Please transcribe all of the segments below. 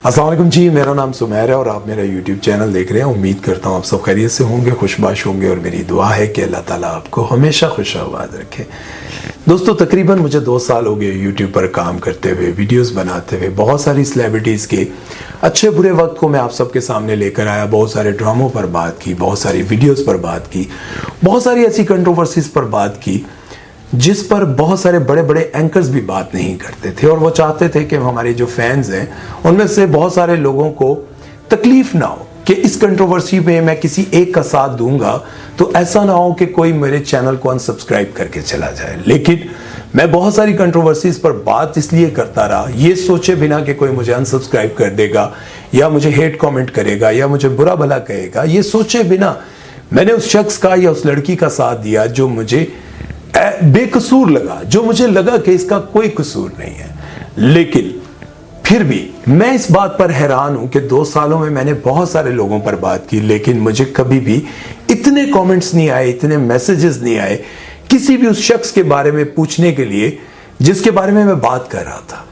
अस्सलाम वालेकुम जी, मेरा नाम सुमेर है और आप मेरा YouTube चैनल देख रहे हैं। उम्मीद करता हूँ आप सब खैरियत से होंगे, खुशबाश होंगे और मेरी दुआ है कि अल्लाह ताला आपको हमेशा खुशआबाद रखे। दोस्तों, तकरीबन मुझे 2 साल हो गए YouTube पर काम करते हुए, वीडियोस बनाते हुए। बहुत सारी सेलिब्रिटीज़ के अच्छे बुरे वक्त को मैं आप सबके सामने लेकर आया, बहुत सारे ड्रामों पर बात की, बहुत सारी वीडियोज़ पर बात की, बहुत सारी ऐसी कंट्रोवर्सीज़ पर बात की जिस पर बहुत सारे बड़े बड़े एंकर्स भी बात नहीं करते थे। और वो चाहते थे कि हमारे जो फैंस हैं उनमें से बहुत सारे लोगों को तकलीफ ना हो कि इस कंट्रोवर्सी में मैं किसी एक का साथ दूंगा तो ऐसा ना हो कि कोई मेरे चैनल को अनसब्सक्राइब करके चला जाए। लेकिन मैं बहुत सारी कंट्रोवर्सीज पर बात इसलिए करता रहा, ये सोचे बिना कि कोई मुझे अनसब्सक्राइब कर देगा या मुझे हेट कॉमेंट करेगा या मुझे बुरा भला कहेगा, ये सोचे बिना मैंने उस शख्स का या उस लड़की का साथ दिया जो मुझे बेकसूर लगा, जो मुझे लगा कि इसका कोई कसूर नहीं है। लेकिन फिर भी मैं इस बात पर हैरान हूं कि 2 सालों में मैंने बहुत सारे लोगों पर बात की, लेकिन मुझे कभी भी इतने कमेंट्स नहीं आए, इतने मैसेजेस नहीं आए किसी भी उस शख्स के बारे में पूछने के लिए जिसके बारे में मैं बात कर रहा था।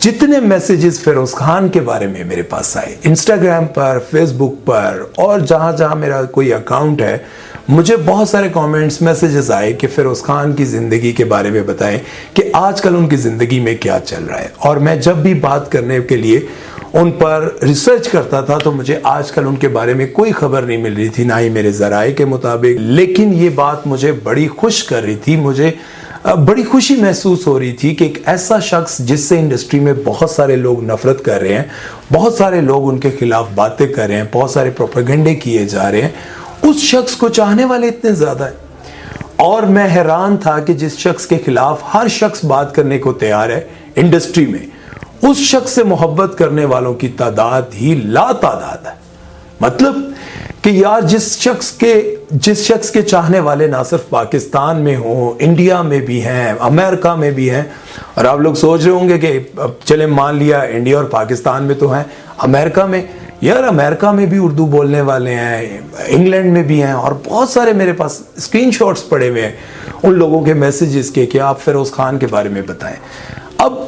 जितने मैसेजेस फिरोज खान के बारे में मेरे पास आए, इंस्टाग्राम पर, फेसबुक पर और जहां जहां मेरा कोई अकाउंट है, मुझे बहुत सारे कमेंट्स, मैसेजेस आए कि फिरोज खान की जिंदगी के बारे में बताएं कि आजकल उनकी जिंदगी में क्या चल रहा है। और मैं जब भी बात करने के लिए उन पर रिसर्च करता था तो मुझे आजकल उनके बारे में कोई खबर नहीं मिल रही थी, ना ही मेरे जराए के मुताबिक। लेकिन ये बात मुझे बड़ी खुश कर रही थी, मुझे बड़ी खुशी महसूस हो रही थी कि एक ऐसा शख्स जिससे इंडस्ट्री में बहुत सारे लोग नफरत कर रहे हैं, बहुत सारे लोग उनके खिलाफ बातें कर रहे हैं, बहुत सारे प्रोपेगेंडे किए जा रहे हैं, उस शख्स को चाहने वाले इतने ज्यादा हैं। और मैं हैरान था कि जिस शख्स के खिलाफ हर शख्स बात करने को तैयार है इंडस्ट्री में, उस शख्स से मोहब्बत करने वालों की तादाद ही लातादाद है। मतलब कि यार जिस शख्स के चाहने वाले ना सिर्फ पाकिस्तान में हो, इंडिया में भी हैं, अमेरिका में भी हैं। और आप लोग सोच रहे होंगे कि चले मान लिया इंडिया और पाकिस्तान में तो हैं, अमेरिका में, यार अमेरिका में भी उर्दू बोलने वाले हैं, इंग्लैंड में भी हैं। और बहुत सारे मेरे पास स्क्रीनशॉट्स पड़े हुए हैं उन लोगों के मैसेजेस के कि आप फिरोज खान के बारे में बताएं। अब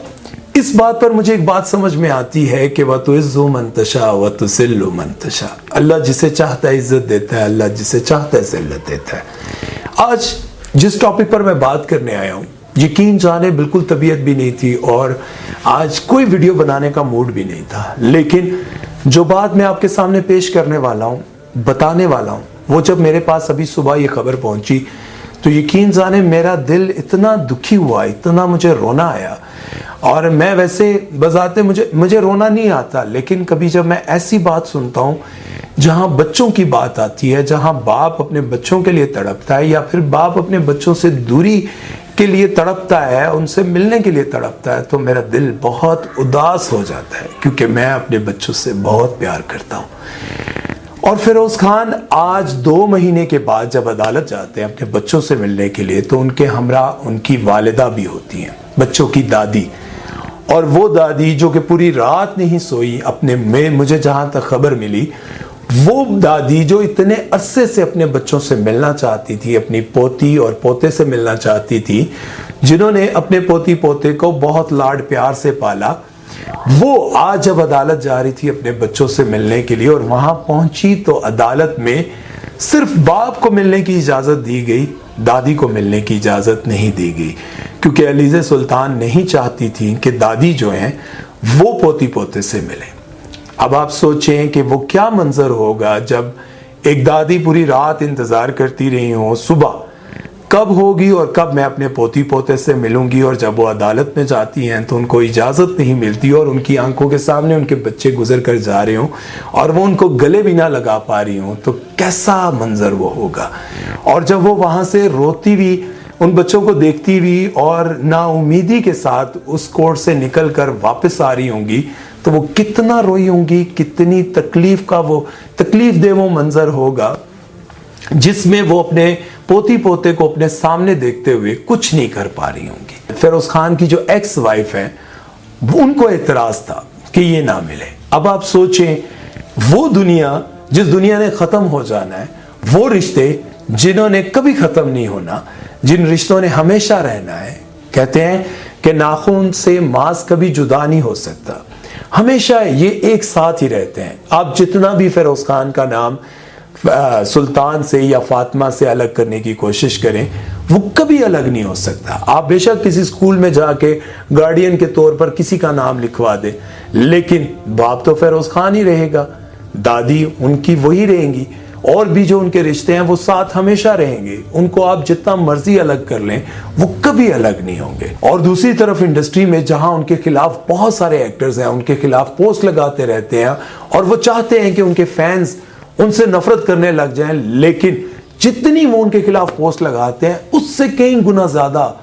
इस बात पर मुझे एक बात समझ में आती है कि वह तो इज़्ज़ु मन तशा व तुज़िल्लु मन तशा, अल्लाह जिसे चाहता है इज्जत देता है, अल्लाह जिसे चाहता है जिल्लत देता है। आज जिस टॉपिक पर मैं बात करने आया हूँ, यकीन जाने बिल्कुल तबीयत भी नहीं थी और आज कोई वीडियो बनाने का मूड भी नहीं था। लेकिन जो बात मैं आपके सामने पेश करने वाला हूँ, बताने वाला हूँ, वो जब मेरे पास अभी सुबह ये खबर पहुंची तो यकीन जाने मेरा दिल इतना दुखी हुआ, इतना मुझे रोना आया। और मैं वैसे बजाते मुझे रोना नहीं आता, लेकिन कभी जब मैं ऐसी बात सुनता हूँ जहाँ बच्चों की बात आती है, जहाँ बाप अपने बच्चों के लिए तड़पता है या फिर बाप अपने बच्चों से दूरी के लिए तड़पता है, उनसे मिलने के लिए तड़पता है, तो मेरा दिल बहुत उदास हो जाता है, क्योंकि मैं अपने बच्चों से बहुत प्यार करता हूँ। और फिरोज खान आज 2 महीने के बाद जब अदालत जाते हैं अपने बच्चों से मिलने के लिए, तो उनके हमरा उनकी वालिदा भी होती हैं, बच्चों की दादी। और वो दादी जो कि पूरी रात नहीं सोई अपने में, मुझे जहां तक खबर मिली, वो दादी जो इतने अरसे से अपने बच्चों से मिलना चाहती थी, अपनी पोती और पोते से मिलना चाहती थी, जिन्होंने अपने पोती पोते को बहुत लाड प्यार से पाला, वो आज जब अदालत जा रही थी अपने बच्चों से मिलने के लिए और वहां पहुंची तो अदालत में सिर्फ बाप को मिलने की इजाजत दी गई, दादी को मिलने की इजाजत नहीं दी गई, क्योंकि अलीज़े सुल्तान नहीं चाहती थी कि दादी जो हैं वो पोती पोते से मिले। अब आप सोचें कि वो क्या मंजर होगा जब एक दादी पूरी रात इंतजार करती रही हो, सुबह कब होगी और कब मैं अपने पोती पोते से मिलूंगी, और जब वो अदालत में जाती हैं तो उनको इजाजत नहीं मिलती और उनकी आंखों के सामने उनके बच्चे गुजर कर जा रहे हों और वो उनको गले भी ना लगा पा रही हों, तो कैसा मंजर वो होगा। और जब वो वहां से रोती हुई उन बच्चों को देखती हुई और नाउमीदी के साथ उस कोर्ट से निकल कर वापस आ रही होंगी, तो वो कितना रोई होंगी, कितनी तकलीफ दे वो मंजर होगा जिसमें वो अपने पोती पोते को अपने सामने देखते हुए कुछ नहीं कर पा रही होंगी। फिरोज खान की जो एक्स वाइफ है, उनको एतराज था कि ये ना मिले। अब आप सोचें, वो दुनिया जिस दुनिया ने खत्म हो जाना है, वो रिश्ते जिन्होंने कभी खत्म नहीं होना, जिन रिश्तों ने हमेशा रहना है। कहते हैं कि नाखून से मांस कभी जुदा नहीं हो सकता, हमेशा ये एक साथ ही रहते हैं। आप जितना भी फिरोज खान का नाम सुल्तान से या फातिमा से अलग करने की कोशिश करें, वो कभी अलग नहीं हो सकता। आप बेशक किसी स्कूल में जाके गार्डियन के तौर पर किसी का नाम लिखवा दे, लेकिन बाप तो फिरोज खान ही रहेगा, दादी उनकी वही रहेंगी, और भी जो उनके रिश्ते हैं वो साथ हमेशा रहेंगे। उनको आप जितना मर्जी अलग कर लें, वो कभी अलग नहीं होंगे। और दूसरी तरफ इंडस्ट्री में जहां उनके खिलाफ बहुत सारे एक्टर्स हैं, उनके खिलाफ पोस्ट लगाते रहते हैं और वो चाहते हैं कि उनके फैंस उनसे नफरत करने लग जाएं, लेकिन जितनी वो उनके खिलाफ पोस्ट लगाते हैं उससे कई गुना ज्यादा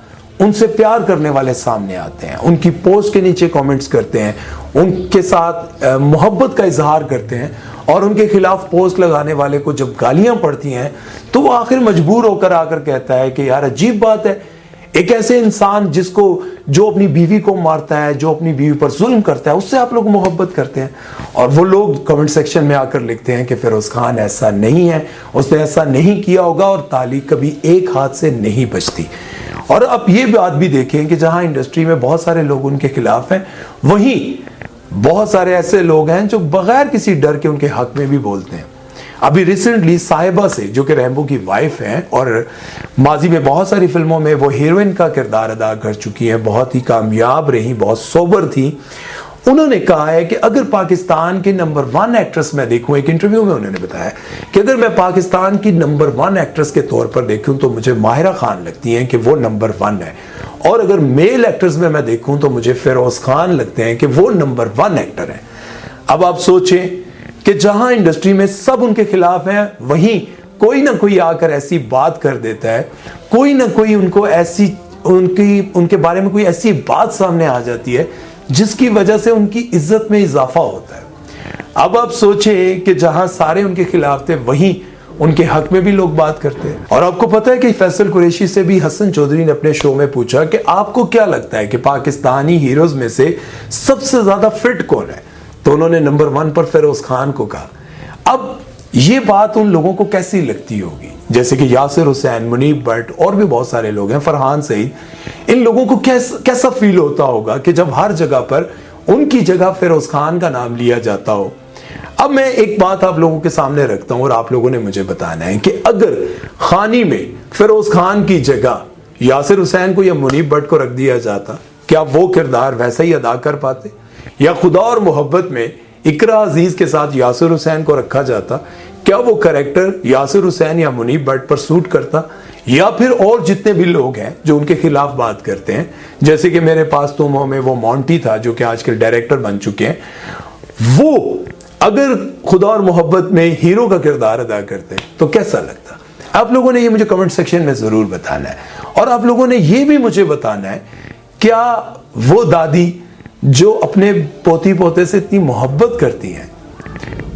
उनसे प्यार करने वाले सामने आते हैं, उनकी पोस्ट के नीचे कमेंट्स करते हैं, उनके साथ मोहब्बत का इजहार करते हैं। और उनके खिलाफ पोस्ट लगाने वाले को जब गालियां पड़ती हैं तो वो आखिर मजबूर होकर आकर कहता है कि यार अजीब बात है, एक ऐसे इंसान जो अपनी बीवी को मारता है, जो अपनी बीवी पर जुल्म करता है, उससे आप लोग मोहब्बत करते हैं। और वो लोग कमेंट सेक्शन में आकर लिखते हैं कि फिरोज खान ऐसा नहीं है, उसने ऐसा नहीं किया होगा, और ताली कभी एक हाथ से नहीं बचती। और अब ये बात भी देखें कि जहां इंडस्ट्री में बहुत सारे लोग उनके खिलाफ हैं, वहीं बहुत सारे ऐसे लोग हैं जो बगैर किसी डर के उनके हक में भी बोलते हैं। अभी रिसेंटली साहिबा से, जो कि रैम्बो की वाइफ हैं और माजी में बहुत सारी फिल्मों में वो हीरोइन का किरदार अदा कर चुकी हैं, बहुत ही कामयाब रही, बहुत सोबर थी, उन्होंने कहा है कि अगर पाकिस्तान की नंबर 1 एक्ट्रेस मैं देखूं, एक इंटरव्यू में उन्होंने बताया कि अगर मैं पाकिस्तान की नंबर 1 एक्ट्रेस के तौर पर देखूं तो मुझे माहिरा खान लगती हैं कि वो नंबर 1 है, और अगर मेल एक्टर्स में मैं देखूं तो मुझे फिरोज खान लगते हैं कि वो नंबर 1 एक्टर है। अब आप सोचें कि जहां इंडस्ट्री में सब उनके खिलाफ हैं, वहीं कोई ना कोई आकर ऐसी बात कर देता है, कोई ना कोई उनको ऐसी उनके बारे में कोई ऐसी बात सामने आ जाती है जिसकी वजह से उनकी इज्जत में इजाफा होता है। अब आप सोचें कि जहां सारे उनके खिलाफ थे, वहीं उनके हक में भी लोग बात करते हैं। और आपको पता है कि फैसल कुरैशी से भी हसन चौधरी ने अपने शो में पूछा कि आपको क्या लगता है कि पाकिस्तानी हीरोज में से सबसे ज्यादा फिट कौन है, तो उन्होंने नंबर 1 पर फिरोज खान को कहा। अब ये बात उन लोगों को कैसी लगती होगी, जैसे कि यासिर हुसैन, मुनीब भट्ट और भी बहुत सारे लोग हैं, फरहान सईद, इन लोगों को कैसा फील होता होगा कि जब हर जगह पर उनकी जगह फिरोज खान का नाम लिया जाता हो। अब मैं एक बात आप लोगों के सामने रखता हूं और आप लोगों ने मुझे बताना है कि अगर खानी में फिरोज खान की जगह यासिर हुसैन को या मुनीब भट्ट को रख दिया जाता, क्या वो किरदार वैसा ही अदा कर पाते? या खुदा और मोहब्बत में इकरा अजीज के साथ यासिर हुसैन को रखा जाता, क्या वो कैरेक्टर यासिर हुसैन या मुनीब भट्ट पर सूट करता? या फिर और जितने भी लोग हैं जो उनके खिलाफ बात करते हैं, जैसे कि मेरे पास तुम हो में वो मोंटी था जो कि आजकल डायरेक्टर बन चुके हैं, वो अगर खुदा और मोहब्बत में हीरो का किरदार अदा करते तो कैसा लगता? आप लोगों ने ये मुझे कमेंट सेक्शन में जरूर बताना है। और आप लोगों ने ये भी मुझे बताना है, क्या वो दादी जो अपने पोती पोते से इतनी मोहब्बत करती हैं,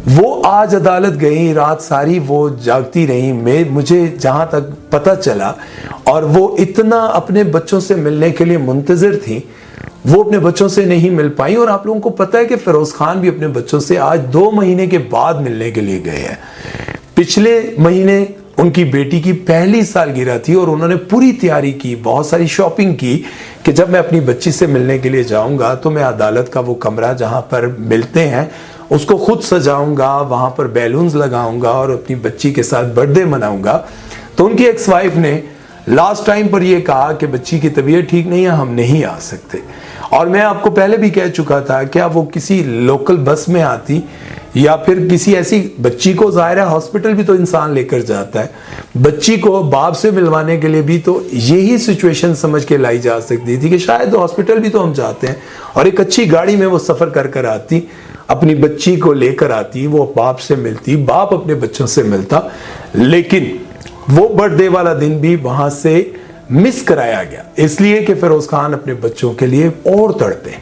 वो आज अदालत गई, रात सारी वो जागती रही, मुझे जहां तक पता चला, और वो इतना अपने बच्चों से मिलने के लिए मुंतजिर थी, वो अपने बच्चों से नहीं मिल पाई। और आप लोगों को पता है कि फिरोज खान भी अपने बच्चों से आज 2 महीने के बाद मिलने के लिए गए हैं। पिछले महीने उनकी बेटी की पहली सालगिरह थी और उन्होंने पूरी तैयारी की, बहुत सारी शॉपिंग की कि जब मैं अपनी बच्ची से मिलने के लिए जाऊंगा तो मैं अदालत का वो कमरा जहां पर मिलते हैं उसको खुद सजाऊंगा, वहां पर बैलून्स लगाऊंगा और अपनी बच्ची के साथ बर्थडे मनाऊंगा। तो उनकी एक्स वाइफ ने लास्ट टाइम पर यह कहा कि बच्ची की तबीयत ठीक नहीं है, हम नहीं आ सकते। और मैं आपको पहले भी कह चुका था, क्या वो किसी लोकल बस में आती या फिर किसी ऐसी बच्ची को, जाहिर है हॉस्पिटल भी तो इंसान लेकर जाता है, बच्ची को बाप से मिलवाने के लिए भी तो यही सिचुएशन समझ के लाई जा सकती थी कि शायद हॉस्पिटल भी तो हम जाते हैं, और एक अच्छी गाड़ी में वो सफर कर कर आती, अपनी बच्ची को लेकर आती, वो बाप से मिलती, बाप अपने बच्चों से मिलता। लेकिन वो बर्थडे वाला दिन भी वहां से मिस कराया गया, इसलिए कि फिरोज खान अपने बच्चों के लिए और तड़पे।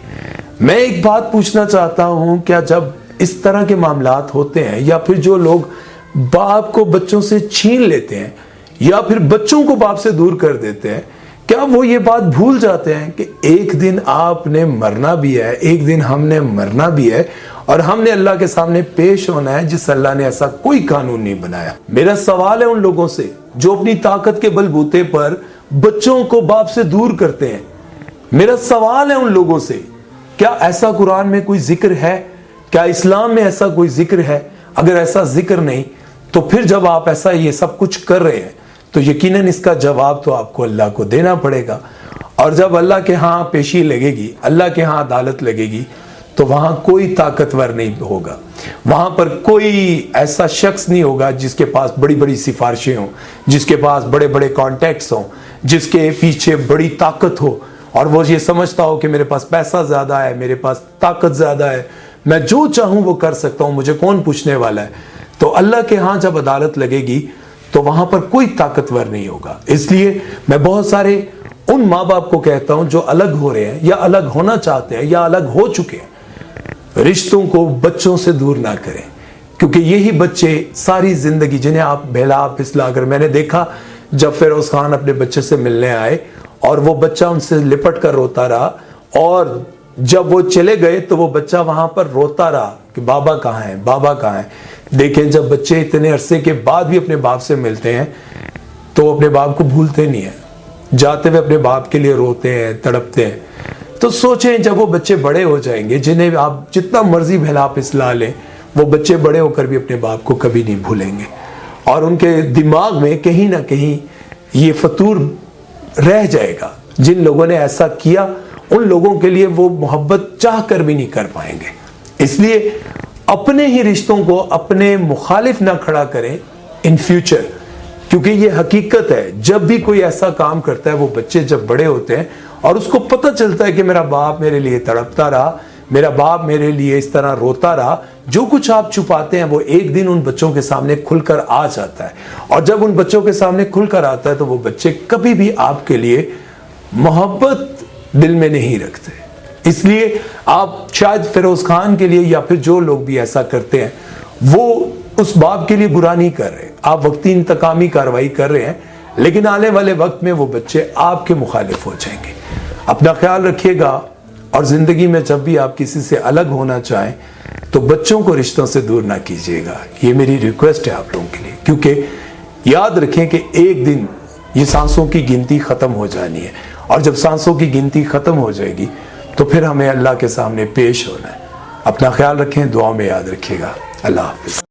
मैं एक बात पूछना चाहता हूं, क्या जब इस तरह के मामलात होते हैं, या फिर जो लोग बाप को बच्चों से छीन लेते हैं या फिर बच्चों को बाप से दूर कर देते हैं, क्या वो ये बात भूल जाते हैं कि एक दिन आपने मरना भी है, एक दिन हमने मरना भी है, और हमने अल्लाह के सामने पेश होना है, जिस अल्लाह ने ऐसा कोई कानून नहीं बनाया। मेरा सवाल है उन लोगों से जो अपनी ताकत के बलबूते पर बच्चों को बाप से दूर करते हैं। मेरा सवाल है उन लोगों से क्या ऐसा कुरान में कोई जिक्र है? क्या इस्लाम में ऐसा कोई जिक्र है? अगर ऐसा जिक्र नहीं तो फिर जब आप ऐसा ये सब कुछ कर रहे हैं तो यकीनन इसका जवाब तो आपको अल्लाह को देना पड़ेगा। और जब अल्लाह के यहाँ पेशी लगेगी, अल्लाह के यहाँ अदालत लगेगी, तो वहाँ कोई ताकतवर नहीं होगा, वहाँ पर कोई ऐसा शख्स नहीं होगा जिसके पास बड़ी बड़ी सिफारिशें हों, जिसके पास बड़े बड़े कॉन्टैक्ट्स हों, जिसके पीछे बड़ी ताकत हो और वो ये समझता हो कि मेरे पास पैसा ज़्यादा है, मेरे पास ताकत ज़्यादा है, मैं जो चाहूँ वो कर सकता हूँ, मुझे कौन पूछने वाला है। तो अल्लाह के यहाँ जब अदालत लगेगी तो वहाँ पर कोई ताकतवर नहीं होगा। इसलिए मैं बहुत सारे उन माँ बाप को कहता हूँ जो अलग हो रहे हैं या अलग होना चाहते हैं या अलग हो चुके हैं, रिश्तों को बच्चों से दूर ना करें, क्योंकि यही बच्चे सारी जिंदगी जिन्हें आप बहला फिसला कर, मैंने देखा जब फिरोज खान अपने बच्चे से मिलने आए और वो बच्चा उनसे लिपट कर रोता रहा, और जब वो चले गए तो वो बच्चा वहां पर रोता रहा कि बाबा कहाँ है, बाबा कहाँ है। देखें, जब बच्चे इतने अरसे के बाद भी अपने बाप से मिलते हैं तो अपने बाप को भूलते नहीं है, जाते हुए अपने बाप के लिए रोते हैं, तड़पते हैं। तो सोचें, जब वो बच्चे बड़े हो जाएंगे, जिन्हें आप जितना मर्जी बहला फिसला लें, वो बच्चे बड़े होकर भी अपने बाप को कभी नहीं भूलेंगे और उनके दिमाग में कहीं ना कहीं ये फतूर रह जाएगा। जिन लोगों ने ऐसा किया उन लोगों के लिए वो मोहब्बत चाह कर भी नहीं कर पाएंगे। इसलिए अपने ही रिश्तों को अपने मुखालिफ ना खड़ा करें इन फ्यूचर, क्योंकि ये हकीकत है, जब भी कोई ऐसा काम करता है, वो बच्चे जब बड़े होते हैं और उसको पता चलता है कि मेरा बाप मेरे लिए तड़पता रहा, मेरा बाप मेरे लिए इस तरह रोता रहा, जो कुछ आप छुपाते हैं वो एक दिन उन बच्चों के सामने खुलकर आ जाता है। और जब उन बच्चों के सामने खुलकर आता है तो वो बच्चे कभी भी आपके लिए मोहब्बत दिल में नहीं रखते। इसलिए आप शायद फिरोज खान के लिए या फिर जो लोग भी ऐसा करते हैं वो उस बाप के लिए बुरा नहीं कर रहे, आप वक्ती इंतकामी कार्रवाई कर रहे हैं, लेकिन आने वाले वक्त में वो बच्चे आपके मुखालिफ हो जाएंगे। अपना ख्याल रखिएगा और जिंदगी में जब भी आप किसी से अलग होना चाहें तो बच्चों को रिश्तों से दूर ना कीजिएगा। ये मेरी रिक्वेस्ट है आप लोगों के लिए, क्योंकि याद रखें कि एक दिन ये सांसों की गिनती खत्म हो जानी है और जब सांसों की गिनती खत्म हो जाएगी तो फिर हमें अल्लाह के सामने पेश होना है। अपना ख्याल रखें, दुआ में याद रखिएगा। अल्लाह हाफिज।